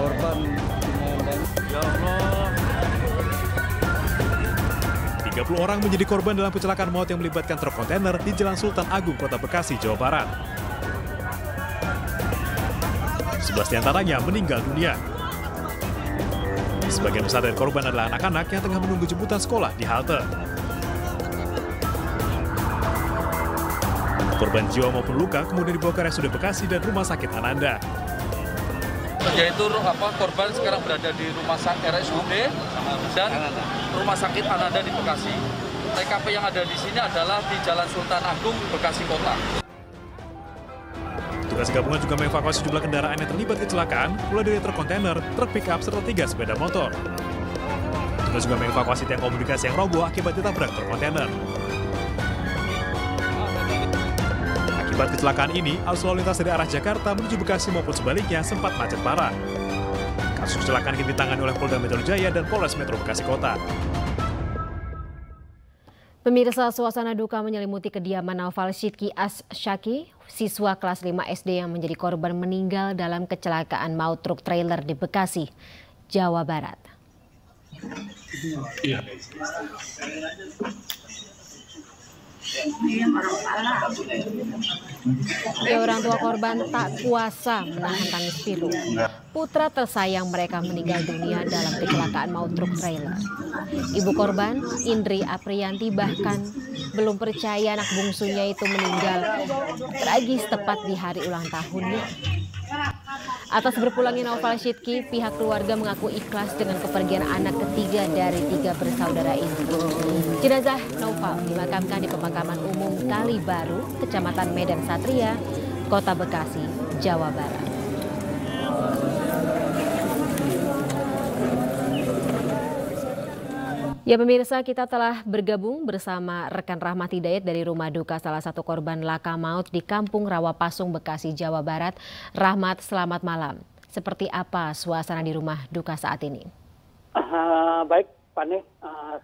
korban. Ya Allah. 30 orang menjadi korban dalam kecelakaan maut yang melibatkan truk kontainer di Jalan Sultan Agung, Kota Bekasi, Jawa Barat. 11 diantaranya meninggal dunia. Sebagian besar dari korban adalah anak-anak yang tengah menunggu jemputan sekolah di halte. Korban jiwa maupun luka kemudian dibawa ke RSUD Bekasi dan Rumah Sakit Ananda. Yaitu korban sekarang berada di rumah sakit RSUD dan Rumah Sakit Ananda di Bekasi. TKP yang ada di sini adalah di Jalan Sultan Agung, Bekasi Kota. Tugas gabungan juga mengevakuasi sejumlah kendaraan yang terlibat kecelakaan, mulai dari truk kontainer, truk pick-up, serta 3 sepeda motor. Tugas juga mengevakuasi tiang komunikasi yang roboh akibat ditabrak truk kontainer. Akibat kecelakaan ini, arus lalu lintas dari arah Jakarta menuju Bekasi maupun sebaliknya sempat macet parah. Kasus kecelakaan kini ditangani oleh Polda Metro Jaya dan Polres Metro Bekasi Kota. Pemirsa, suasana duka menyelimuti kediaman Naufal Sidki Asyaki, siswa kelas 5 SD yang menjadi korban meninggal dalam kecelakaan maut truk trailer di Bekasi, Jawa Barat. Orang tua korban tak kuasa menahan tangis pilu. Putra tersayang mereka meninggal dunia dalam kecelakaan maut truk trailer. Ibu korban, Indri Aprianti, bahkan belum percaya anak bungsunya itu meninggal tragis tepat di hari ulang tahunnya. Atas berpulangnya Naufal Sidki, pihak keluarga mengaku ikhlas dengan kepergian anak ketiga dari 3 bersaudara ini. Jenazah Naufal dimakamkan di pemakaman umum Kali Baru, Kecamatan Medan Satria, Kota Bekasi, Jawa Barat. Ya pemirsa, kita telah bergabung bersama rekan Rahmat Hidayat dari Rumah Duka salah satu korban laka maut di Kampung Rawapasung, Bekasi, Jawa Barat. Rahmat, selamat malam. Seperti apa suasana di Rumah Duka saat ini? Baik, Pani.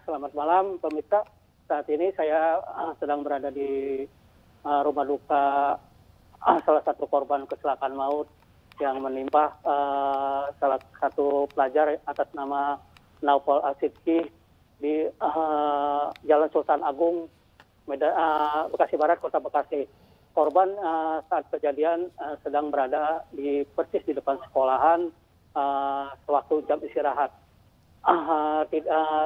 Selamat malam, pemirsa. Saat ini saya sedang berada di Rumah Duka salah satu korban kecelakaan maut yang menimpa salah satu pelajar atas nama Naufal Sidki di Jalan Sultan Agung, Bekasi Barat, Kota Bekasi. Korban saat kejadian sedang berada persis di depan sekolahan sewaktu jam istirahat.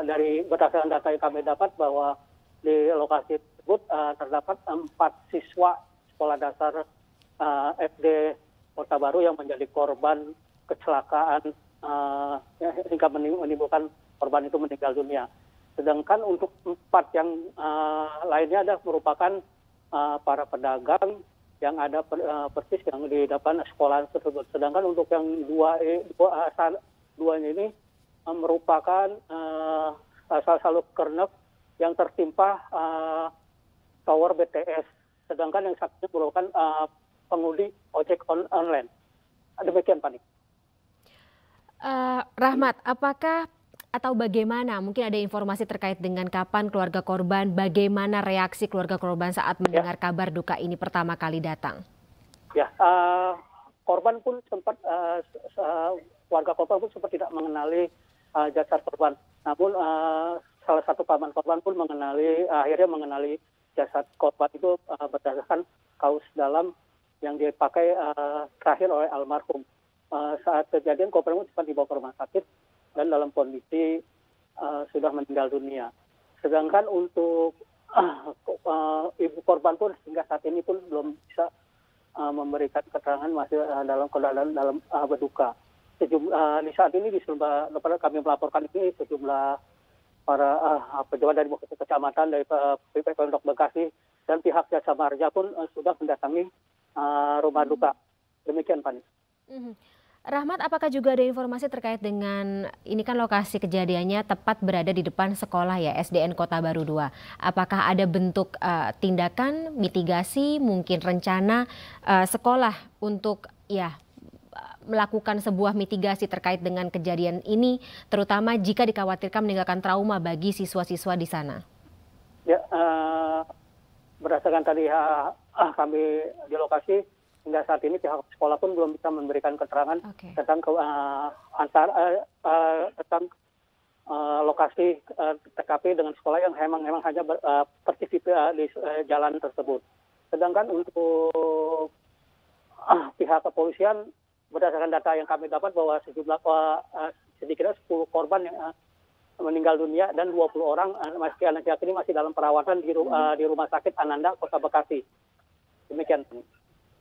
Dari berdasarkan data yang kami dapat bahwa di lokasi tersebut terdapat 4 siswa sekolah dasar SD Kota Baru yang menjadi korban kecelakaan hingga menimbulkan korban itu meninggal dunia. Sedangkan untuk 4 yang lainnya adalah merupakan para pedagang yang ada persis yang di depan sekolah tersebut. Sedangkan untuk yang duanya ini merupakan salah satu kernet yang tertimpa tower BTS. Sedangkan yang satunya merupakan pengemudi ojek online. Demikian, Pani. Rahmat, apakah atau bagaimana mungkin ada informasi terkait dengan kapan keluarga korban, bagaimana reaksi keluarga korban saat mendengar kabar duka ini pertama kali datang? Ya, korban pun sempat keluarga korban pun sempat tidak mengenali jasad korban. Namun salah satu paman korban pun akhirnya mengenali jasad korban itu berdasarkan kaos dalam yang dipakai terakhir oleh almarhum. Saat kejadian korban pun sempat dibawa ke rumah sakit dan dalam kondisi sudah meninggal dunia. Sedangkan untuk ibu korban pun hingga saat ini pun belum bisa memberikan keterangan, masih dalam keadaan berduka. Di saat ini kami melaporkan ini sejumlah para pejabat dari kecamatan, dari Pemkot Bekasi dan pihak Jasa Marga pun sudah mendatangi rumah duka. Demikian, Pani. Rahmat, apakah juga ada informasi terkait dengan, ini kan lokasi kejadiannya tepat berada di depan sekolah ya, SDN Kota Baru 2. Apakah ada bentuk tindakan, mitigasi, mungkin rencana sekolah untuk melakukan sebuah mitigasi terkait dengan kejadian ini, terutama jika dikhawatirkan meninggalkan trauma bagi siswa-siswa di sana? Ya, berdasarkan tadi kami di lokasi, hingga saat ini pihak sekolah pun belum bisa memberikan keterangan tentang tentang lokasi TKP dengan sekolah yang memang hanya partisipasi di jalan tersebut. Sedangkan untuk pihak kepolisian, berdasarkan data yang kami dapat bahwa sejumlah sedikitnya 10 korban yang meninggal dunia dan 20 orang anak ini masih dalam perawatan di Rumah Sakit Ananda, Kota Bekasi. Demikian.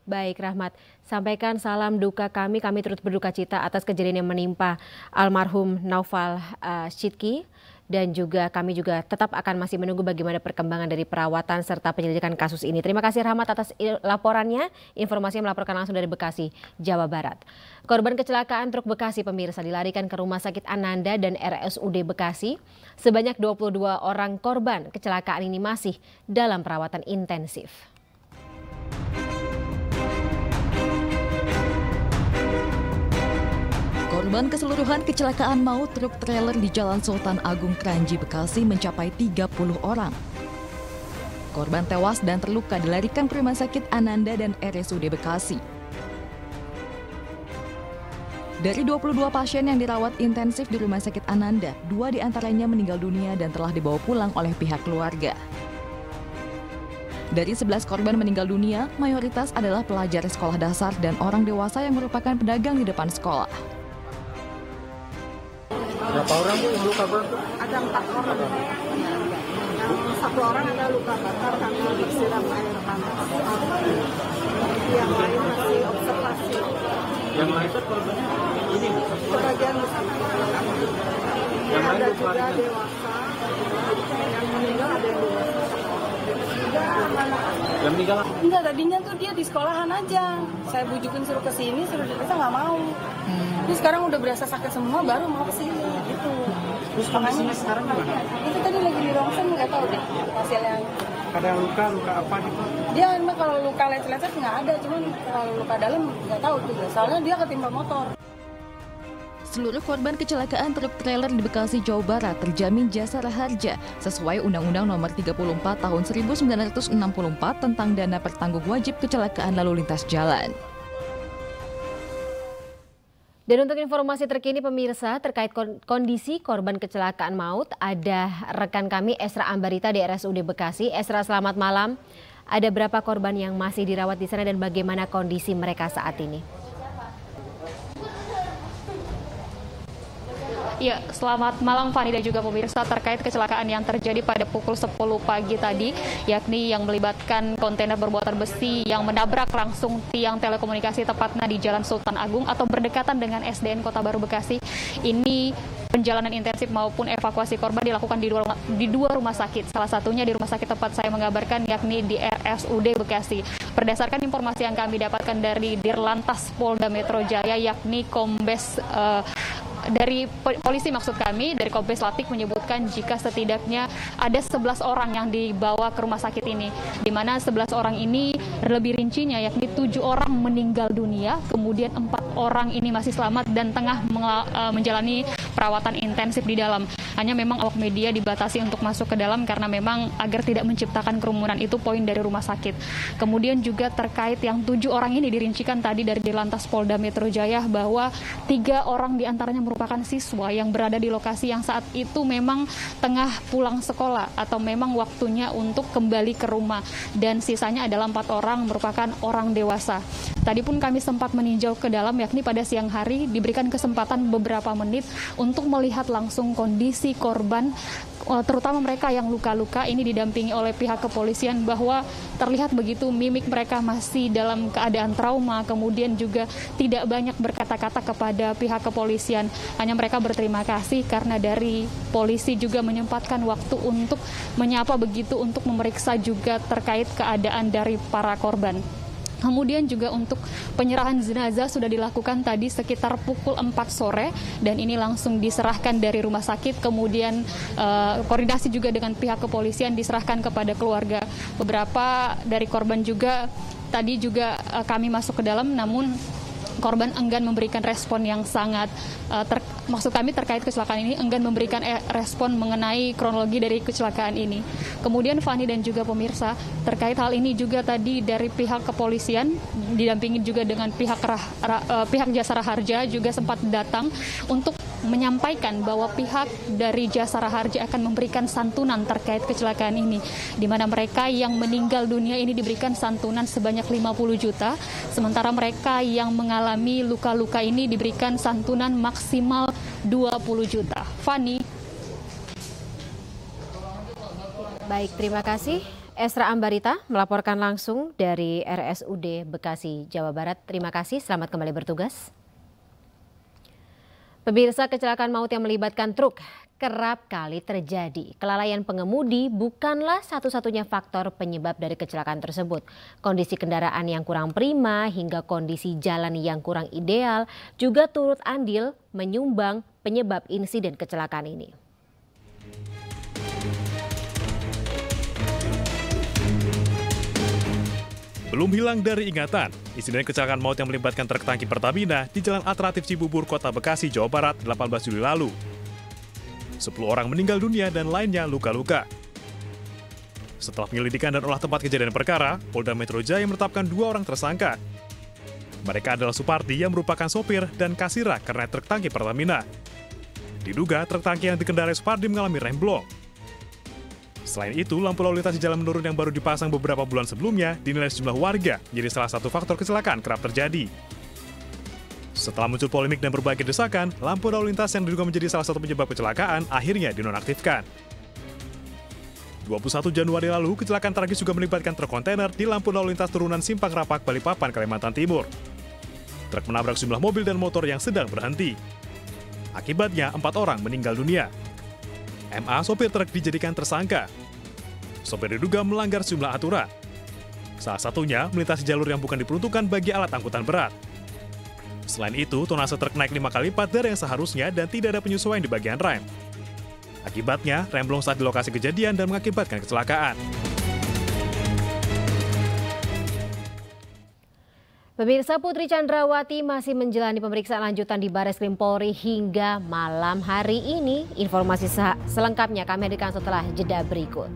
Baik, Rahmat. Sampaikan salam duka kami turut berduka cita atas kejadian yang menimpa almarhum Naufal Syidqi. Dan juga kami juga tetap akan masih menunggu bagaimana perkembangan dari perawatan serta penyelidikan kasus ini. Terima kasih Rahmat atas laporannya. Informasinya melaporkan langsung dari Bekasi, Jawa Barat. Korban kecelakaan truk Bekasi pemirsa dilarikan ke Rumah Sakit Ananda dan RSUD Bekasi. Sebanyak 22 orang korban kecelakaan ini masih dalam perawatan intensif. Korban keseluruhan kecelakaan maut truk trailer di Jalan Sultan Agung Kranji, Bekasi mencapai 30 orang. Korban tewas dan terluka dilarikan ke Rumah Sakit Ananda dan RSUD Bekasi. Dari 22 pasien yang dirawat intensif di Rumah Sakit Ananda, 2 diantaranya meninggal dunia dan telah dibawa pulang oleh pihak keluarga. Dari 11 korban meninggal dunia, mayoritas adalah pelajar sekolah dasar dan orang dewasa yang merupakan pedagang di depan sekolah. Berapa orang Bu yang luka berat? Ada 4 orang. Yang 1 orang ada luka bakar karena disiram air panas. Yang lain masih observasi. Yang lain korbannya ini sebagian besar yang ada juga dewasa. Yang meninggal ada yang dewasa. Yang meninggal? Enggak, tadinya tuh dia di sekolahan aja. Saya bujukin suruh ke sini, suruh diperiksa nggak mau. Terus sekarang udah berasa sakit semua, baru mau ke sini gitu. Terus kondisinya sekarang gimana? Itu tadi lagi di ronsen, nggak tahu deh hasilnya. Ada luka apa gitu? Dia emang kalau luka lecet-lecet nggak ada, cuman kalau luka dalam nggak tahu juga. Soalnya dia ketimpa motor. Seluruh korban kecelakaan truk trailer di Bekasi, Jawa Barat terjamin jasara harja sesuai Undang-Undang Nomor 34 Tahun 1964 tentang dana pertanggung wajib kecelakaan lalu lintas jalan. Dan untuk informasi terkini pemirsa terkait kondisi korban kecelakaan maut, ada rekan kami Esra Ambarita di RSUD Bekasi. Esra, selamat malam. Ada berapa korban yang masih dirawat di sana dan bagaimana kondisi mereka saat ini? Ya, selamat malam Fani dan juga pemirsa. Terkait kecelakaan yang terjadi pada pukul 10 pagi tadi, yakni yang melibatkan kontainer bermuatan besi yang menabrak langsung tiang telekomunikasi tepatnya di Jalan Sultan Agung atau berdekatan dengan SDN Kota Baru Bekasi. Ini penjalanan intensif maupun evakuasi korban dilakukan di dua rumah sakit. Salah satunya di rumah sakit tempat saya mengabarkan, yakni di RSUD Bekasi. Berdasarkan informasi yang kami dapatkan dari Dirlantas Polda Metro Jaya, yakni Kombes dari polisi maksud kami, dari Kombes Latik menyebutkan jika setidaknya ada 11 orang yang dibawa ke rumah sakit ini, di mana 11 orang ini lebih rincinya yakni 7 orang meninggal dunia, kemudian 4 orang ini masih selamat dan tengah menjalani perawatan intensif di dalam. Hanya memang awak media dibatasi untuk masuk ke dalam karena memang agar tidak menciptakan kerumunan, itu poin dari rumah sakit. Kemudian juga terkait yang 7 orang ini dirincikan tadi dari Dirlantas Polda Metro Jaya bahwa 3 orang diantaranya merupakan siswa yang berada di lokasi yang saat itu memang tengah pulang sekolah atau memang waktunya untuk kembali ke rumah, dan sisanya adalah 4 orang merupakan orang dewasa. Tadi pun kami sempat meninjau ke dalam, yakni pada siang hari diberikan kesempatan beberapa menit untuk melihat langsung kondisi korban, terutama mereka yang luka-luka ini didampingi oleh pihak kepolisian, bahwa terlihat begitu mimik mereka masih dalam keadaan trauma, kemudian juga tidak banyak berkata-kata kepada pihak kepolisian. Hanya mereka berterima kasih karena dari polisi juga menyempatkan waktu untuk menyapa begitu, untuk memeriksa juga terkait keadaan dari para korban. Kemudian juga untuk penyerahan jenazah sudah dilakukan tadi sekitar pukul 4 sore dan ini langsung diserahkan dari rumah sakit, kemudian koordinasi juga dengan pihak kepolisian diserahkan kepada keluarga. Beberapa dari korban juga tadi juga kami masuk ke dalam, namun korban enggan memberikan respon yang sangat, maksud kami terkait kecelakaan ini, enggan memberikan respon mengenai kronologi dari kecelakaan ini. Kemudian Fani dan juga pemirsa, terkait hal ini juga tadi dari pihak kepolisian, didampingi juga dengan pihak Jasara Harja juga sempat datang untuk menyampaikan bahwa pihak dari Jasara Harja akan memberikan santunan terkait kecelakaan ini, di mana mereka yang meninggal dunia ini diberikan santunan sebanyak 50 juta, sementara mereka yang mengalami luka-luka ini diberikan santunan maksimal 20 juta. Fani. Baik, terima kasih. Esra Ambarita melaporkan langsung dari RSUD Bekasi, Jawa Barat. Terima kasih, selamat kembali bertugas. Pemirsa, kecelakaan maut yang melibatkan truk kerap kali terjadi. Kelalaian pengemudi bukanlah satu-satunya faktor penyebab dari kecelakaan tersebut. Kondisi kendaraan yang kurang prima hingga kondisi jalan yang kurang ideal juga turut andil menyumbang penyebab insiden kecelakaan ini. Belum hilang dari ingatan, insiden kecelakaan maut yang melibatkan truk tangki Pertamina di Jalan Alternatif Cibubur, Kota Bekasi, Jawa Barat, 18 Juli lalu. 10 orang meninggal dunia dan lainnya luka-luka. Setelah penyelidikan dan olah tempat kejadian perkara, Polda Metro Jaya menetapkan 2 orang tersangka. Mereka adalah Supardi yang merupakan sopir dan kasira kernet truk tangki Pertamina. Diduga truk tangki yang dikendarai Supardi mengalami remblong. Selain itu, lampu lalu lintas di jalan menurun yang baru dipasang beberapa bulan sebelumnya dinilai sejumlah warga menjadi salah satu faktor kecelakaan kerap terjadi. Setelah muncul polemik dan berbagai desakan, lampu lalu lintas yang diduga menjadi salah satu penyebab kecelakaan akhirnya dinonaktifkan. 21 Januari lalu, kecelakaan tragis juga melibatkan truk kontainer di lampu lalu lintas turunan Simpang Rapak, Balikpapan, Kalimantan Timur. Truk menabrak sejumlah mobil dan motor yang sedang berhenti. Akibatnya, 4 orang meninggal dunia. MA, sopir truk, dijadikan tersangka. Sopir diduga melanggar sejumlah aturan. Salah satunya melintasi jalur yang bukan diperuntukkan bagi alat angkutan berat. Selain itu, tonase truk naik 5 kali lipat dari yang seharusnya dan tidak ada penyesuaian di bagian rem. Akibatnya, remblong saat di lokasi kejadian dan mengakibatkan kecelakaan. Pemirsa, Putri Chandrawati masih menjalani pemeriksaan lanjutan di Bareskrim Polri hingga malam hari ini. Informasi selengkapnya kami hadirkan setelah jeda berikut.